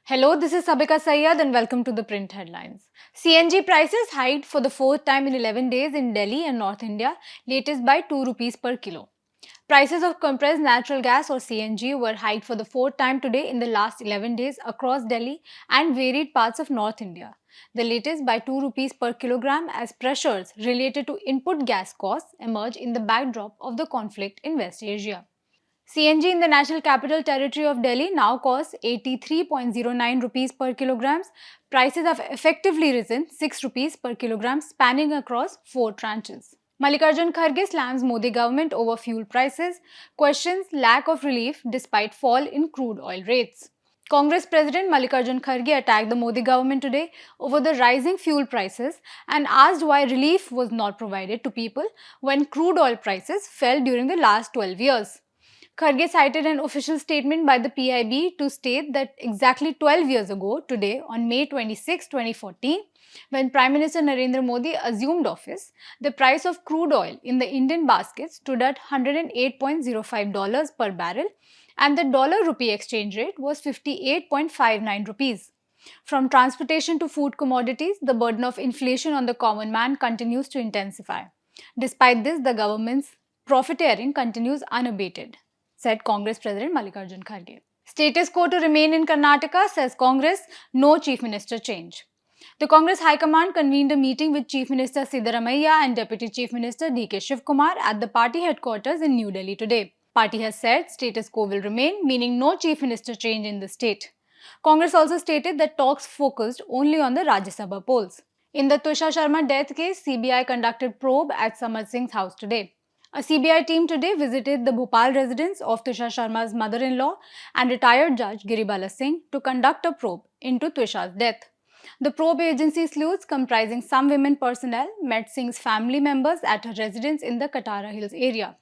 Hello, this is Sabika Syed and welcome to the Print Headlines. CNG prices hiked for the fourth time in 11 days in Delhi and North India, latest by 2 rupees per kilo. Prices of compressed natural gas or CNG were hiked for the fourth time today in the last 11 days across Delhi and varied parts of North India. The latest by 2 rupees per kilogram as pressures related to input gas costs emerge in the backdrop of the conflict in West Asia. CNG in the National Capital Territory of Delhi now costs 83.09 rupees per kilogram. Prices have effectively risen 6 rupees per kilogram, spanning across 4 tranches. Mallikarjun Kharge slams Modi government over fuel prices, questions lack of relief despite fall in crude oil rates. Congress President Mallikarjun Kharge attacked the Modi government today over the rising fuel prices and asked why relief was not provided to people when crude oil prices fell during the last 12 years. Kharge cited an official statement by the PIB to state that exactly 12 years ago, today, on May 26, 2014, when Prime Minister Narendra Modi assumed office, the price of crude oil in the Indian basket stood at $108.05 per barrel and the dollar-rupee exchange rate was 58.59 rupees. From transportation to food commodities, the burden of inflation on the common man continues to intensify. Despite this, the government's profiteering continues unabated, said Congress President Mallikarjun Kharge. Status quo to remain in Karnataka, says Congress, no Chief Minister change. The Congress High Command convened a meeting with Chief Minister Siddaramaiah and Deputy Chief Minister D.K. Shivakumar at the party headquarters in New Delhi today. Party has said status quo will remain, meaning no Chief Minister change in the state. Congress also stated that talks focused only on the Rajya Sabha polls. In the Twisha Sharma death case, CBI conducted probe at Samarth Singh's house today. A CBI team today visited the Bhopal residence of Twisha Sharma's mother-in-law and retired judge Giribala Singh to conduct a probe into Twisha's death. The probe agency sleuths, comprising some women personnel, met Singh's family members at her residence in the Katara Hills area.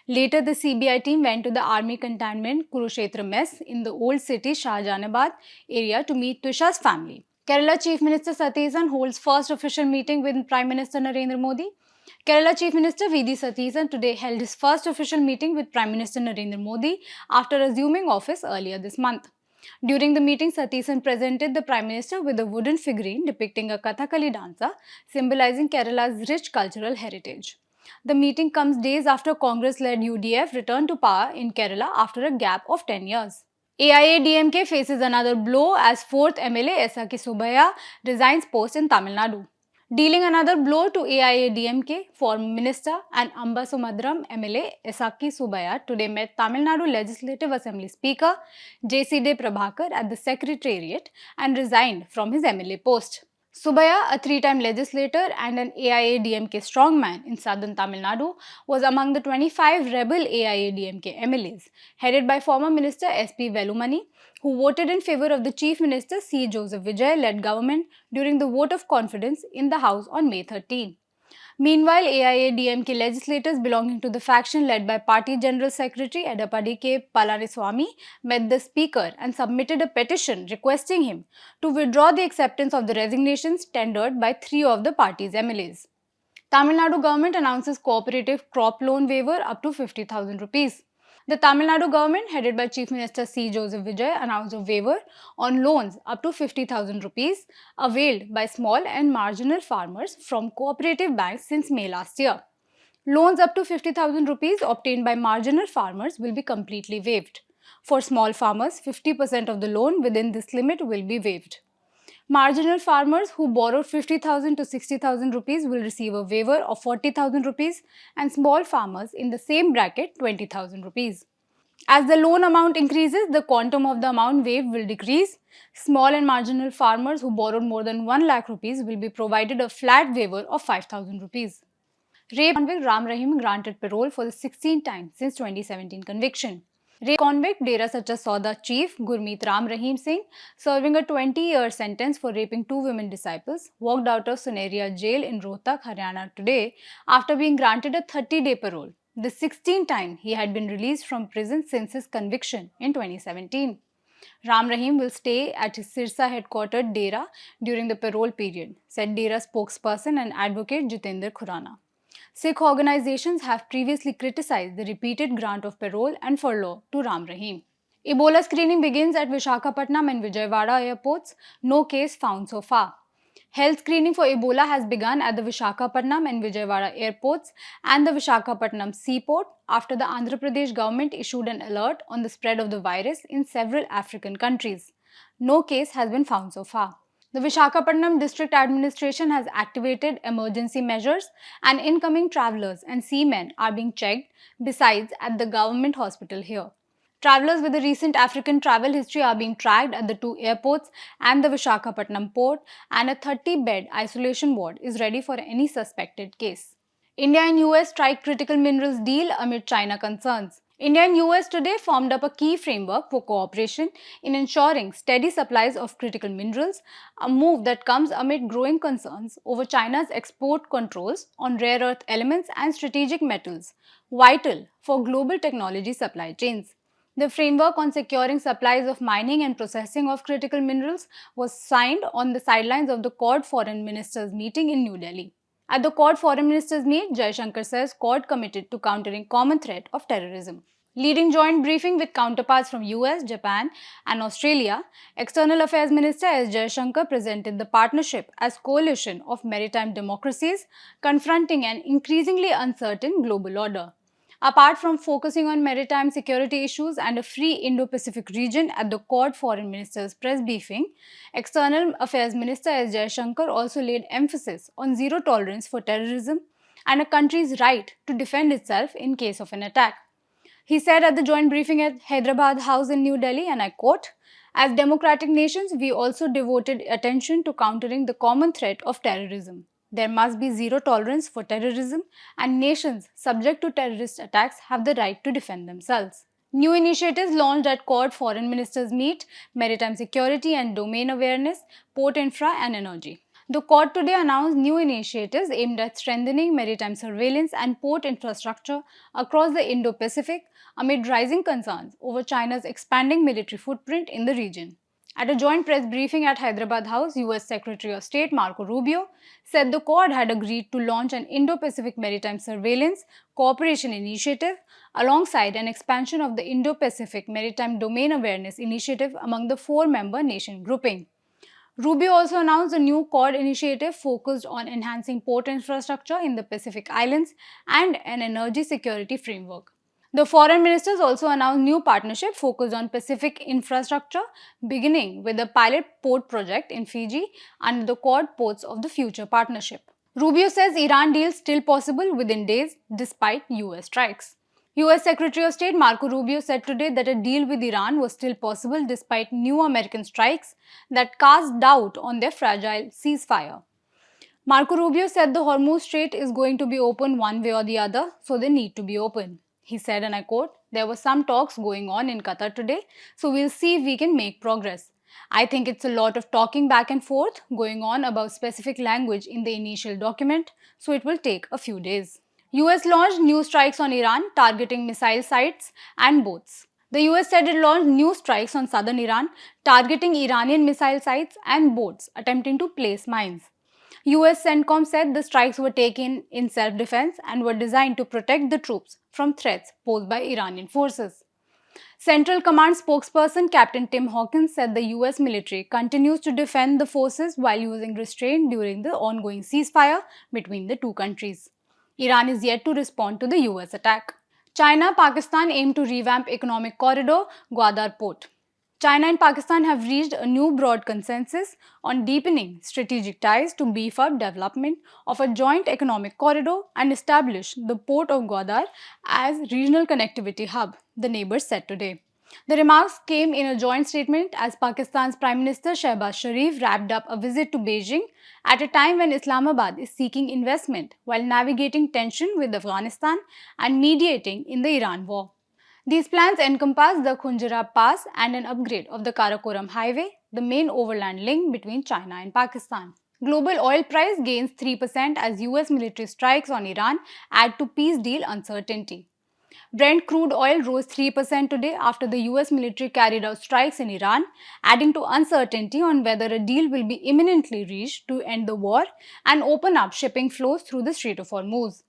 Later, the CBI team went to the army cantonment Kurukshetra mess in the old city Shahjahanabad area to meet Twisha's family. Kerala Chief Minister Satheesan holds first official meeting with Prime Minister Narendra Modi. Kerala Chief Minister V.D. Satheesan today held his first official meeting with Prime Minister Narendra Modi after assuming office earlier this month. During the meeting, Satheesan presented the Prime Minister with a wooden figurine depicting a Kathakali dancer, symbolizing Kerala's rich cultural heritage. The meeting comes days after Congress-led UDF returned to power in Kerala after a gap of 10 years. AIADMK faces another blow as 4th MLA Esaki Subaya resigns post in Tamil Nadu. Dealing another blow to AIADMK, former minister and Ambasamuddram MLA Esaki Subaya today met Tamil Nadu Legislative Assembly Speaker J.C.D. Prabhakar at the Secretariat and resigned from his MLA post. Subaya, a 3-time legislator and an AIADMK strongman in southern Tamil Nadu, was among the 25 rebel AIADMK MLAs, headed by former Minister S.P. Velumani, who voted in favor of the Chief Minister C. Joseph Vijay-led government during the vote of confidence in the House on May 13. Meanwhile, AIADMK legislators belonging to the faction led by Party General Secretary Edapadi K. Palaniswamy met the Speaker and submitted a petition requesting him to withdraw the acceptance of the resignations tendered by 3 of the party's MLAs. Tamil Nadu government announces cooperative crop loan waiver up to 50,000 rupees. The Tamil Nadu government, headed by Chief Minister C. Joseph Vijay, announced a waiver on loans up to 50,000 rupees availed by small and marginal farmers from cooperative banks since May last year. Loans up to 50,000 rupees obtained by marginal farmers will be completely waived. For small farmers, 50% of the loan within this limit will be waived. Marginal farmers who borrowed 50,000 to 60,000 rupees will receive a waiver of 40,000 rupees and small farmers in the same bracket 20,000 rupees. As the loan amount increases, the quantum of the amount waived will decrease. Small and marginal farmers who borrowed more than 1 lakh rupees will be provided a flat waiver of 5,000 rupees. Rape convict Ram Rahim granted parole for the 16th time since 2017 conviction. Rape convict Dera Sacha Sauda chief Gurmeet Ram Rahim Singh, serving a 20-year sentence for raping 2 women disciples, walked out of Soneria jail in Rohtak, Haryana today after being granted a 30-day parole, the 16th time he had been released from prison since his conviction in 2017. Ram Rahim will stay at his Sirsa headquartered Dera during the parole period, said Dera spokesperson and advocate Jitendra Khurana. Sikh organizations have previously criticized the repeated grant of parole and furlough to Ram Rahim. Ebola screening begins at Visakhapatnam and Vijayawada airports. No case found so far. Health screening for Ebola has begun at the Visakhapatnam and Vijayawada airports and the Visakhapatnam seaport after the Andhra Pradesh government issued an alert on the spread of the virus in several African countries. No case has been found so far. The Visakhapatnam district administration has activated emergency measures and incoming travelers and seamen are being checked besides at the government hospital here. Travelers with a recent African travel history are being tracked at the two airports and the Visakhapatnam port, and a 30-bed isolation ward is ready for any suspected case. India and US strike critical minerals deal amid China concerns. India and US today formed up a key framework for cooperation in ensuring steady supplies of critical minerals, a move that comes amid growing concerns over China's export controls on rare earth elements and strategic metals, vital for global technology supply chains. The framework on securing supplies of mining and processing of critical minerals was signed on the sidelines of the Quad Foreign Ministers meeting in New Delhi. At the Quad Foreign Ministers meet, Jaishankar says Quad committed to countering common threat of terrorism. Leading joint briefing with counterparts from US, Japan and Australia, External Affairs Minister S. Jaishankar presented the partnership as coalition of maritime democracies confronting an increasingly uncertain global order. Apart from focusing on maritime security issues and a free Indo-Pacific region at the Quad Foreign Ministers press briefing, External Affairs Minister S. Jaishankar also laid emphasis on zero tolerance for terrorism and a country's right to defend itself in case of an attack. He said at the joint briefing at Hyderabad House in New Delhi, and I quote, "As democratic nations, we also devoted attention to countering the common threat of terrorism. There must be zero tolerance for terrorism, and nations subject to terrorist attacks have the right to defend themselves." New initiatives launched at Quad Foreign Ministers meet: maritime security and domain awareness, port infra and energy. The Quad today announced new initiatives aimed at strengthening maritime surveillance and port infrastructure across the Indo-Pacific amid rising concerns over China's expanding military footprint in the region. At a joint press briefing at Hyderabad House, US Secretary of State Marco Rubio said the Quad had agreed to launch an Indo-Pacific Maritime Surveillance Cooperation Initiative alongside an expansion of the Indo-Pacific Maritime Domain Awareness Initiative among the four-member nation grouping. Rubio also announced a new Quad initiative focused on enhancing port infrastructure in the Pacific Islands and an energy security framework. The foreign ministers also announced new partnership focused on Pacific infrastructure, beginning with a pilot port project in Fiji under the Quad Ports of the Future partnership. Rubio says Iran deal still possible within days despite US strikes. US Secretary of State Marco Rubio said today that a deal with Iran was still possible despite new American strikes that cast doubt on their fragile ceasefire. Marco Rubio said the Hormuz Strait is going to be open one way or the other, so they need to be open. He said, and I quote, "There were some talks going on in Qatar today, so we'll see if we can make progress. I think it's a lot of talking back and forth going on about specific language in the initial document, so it will take a few days." US launched new strikes on Iran, targeting missile sites and boats. The US said it launched new strikes on southern Iran, targeting Iranian missile sites and boats attempting to place mines. US CENTCOM said the strikes were taken in self-defense and were designed to protect the troops from threats posed by Iranian forces. Central Command spokesperson Captain Tim Hawkins said the US military continues to defend the forces while using restraint during the ongoing ceasefire between the two countries. Iran is yet to respond to the US attack. China, Pakistan aim to revamp economic corridor, Gwadar Port. China and Pakistan have reached a new broad consensus on deepening strategic ties to beef up development of a joint economic corridor and establish the port of Gwadar as regional connectivity hub, the neighbors said today. The remarks came in a joint statement as Pakistan's Prime Minister Shehbaz Sharif wrapped up a visit to Beijing at a time when Islamabad is seeking investment while navigating tension with Afghanistan and mediating in the Iran war. These plans encompass the Khunjira Pass and an upgrade of the Karakoram Highway, the main overland link between China and Pakistan. Global oil price gains 3% as US military strikes on Iran add to peace deal uncertainty. Brent crude oil rose 3% today after the US military carried out strikes in Iran, adding to uncertainty on whether a deal will be imminently reached to end the war and open up shipping flows through the Strait of Hormuz.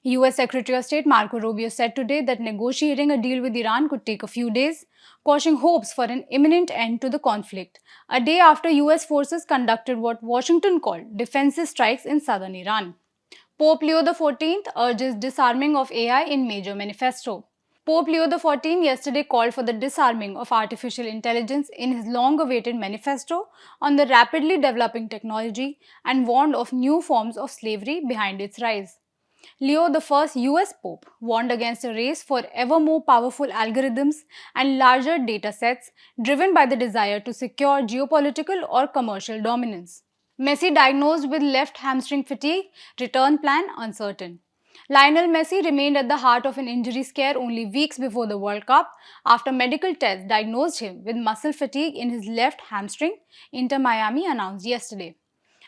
US Secretary of State Marco Rubio said today that negotiating a deal with Iran could take a few days, quashing hopes for an imminent end to the conflict, a day after US forces conducted what Washington called defensive strikes in southern Iran. Pope Leo XIV urges disarming of AI in major manifesto. Pope Leo XIV yesterday called for the disarming of artificial intelligence in his long-awaited manifesto on the rapidly developing technology and warned of new forms of slavery behind its rise. Leo I, US Pope, warned against a race for ever more powerful algorithms and larger data sets driven by the desire to secure geopolitical or commercial dominance. Messi diagnosed with left hamstring fatigue, return plan uncertain. Lionel Messi remained at the heart of an injury scare only weeks before the World Cup after medical tests diagnosed him with muscle fatigue in his left hamstring, Inter Miami announced yesterday.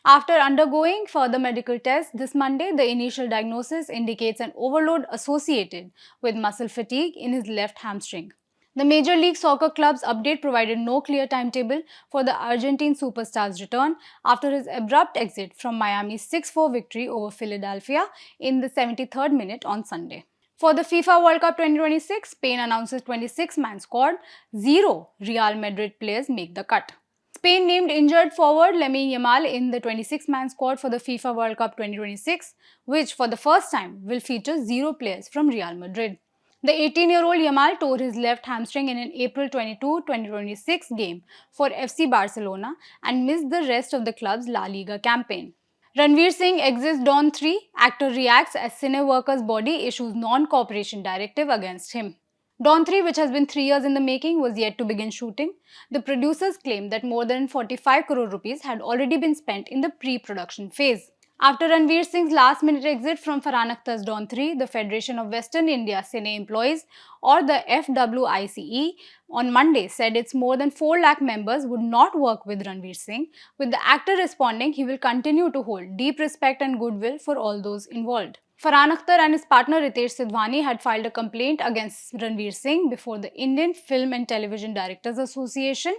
After undergoing further medical tests this Monday, the initial diagnosis indicates an overload associated with muscle fatigue in his left hamstring. The Major League Soccer club's update provided no clear timetable for the Argentine superstar's return after his abrupt exit from Miami's 6-4 victory over Philadelphia in the 73rd minute on Sunday. For the FIFA World Cup 2026, Spain announces 26-man squad, 0 Real Madrid players make the cut. Spain named injured forward Lamine Yamal in the 26-man squad for the FIFA World Cup 2026, which for the first time will feature 0 players from Real Madrid. The 18-year-old Yamal tore his left hamstring in an April 22, 2026 game for FC Barcelona and missed the rest of the club's La Liga campaign. Ranveer Singh exits Dawn 3, actor reacts as cine worker's body issues non-cooperation directive against him. Dawn 3, which has been 3 years in the making, was yet to begin shooting. The producers claimed that more than 45 crore rupees had already been spent in the pre-production phase. After Ranveer Singh's last-minute exit from Farhan Akhtar's Dawn 3, the Federation of Western India Cine Employees, or the FWICE, on Monday said its more than 4 lakh members would not work with Ranveer Singh, with the actor responding he will continue to hold deep respect and goodwill for all those involved. Farhan Akhtar and his partner Ritesh Sidhwani had filed a complaint against Ranveer Singh before the Indian Film and Television Directors Association,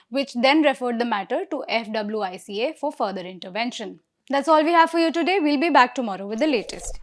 which then referred the matter to FWICA for further intervention. That's all we have for you today. We'll be back tomorrow with the latest.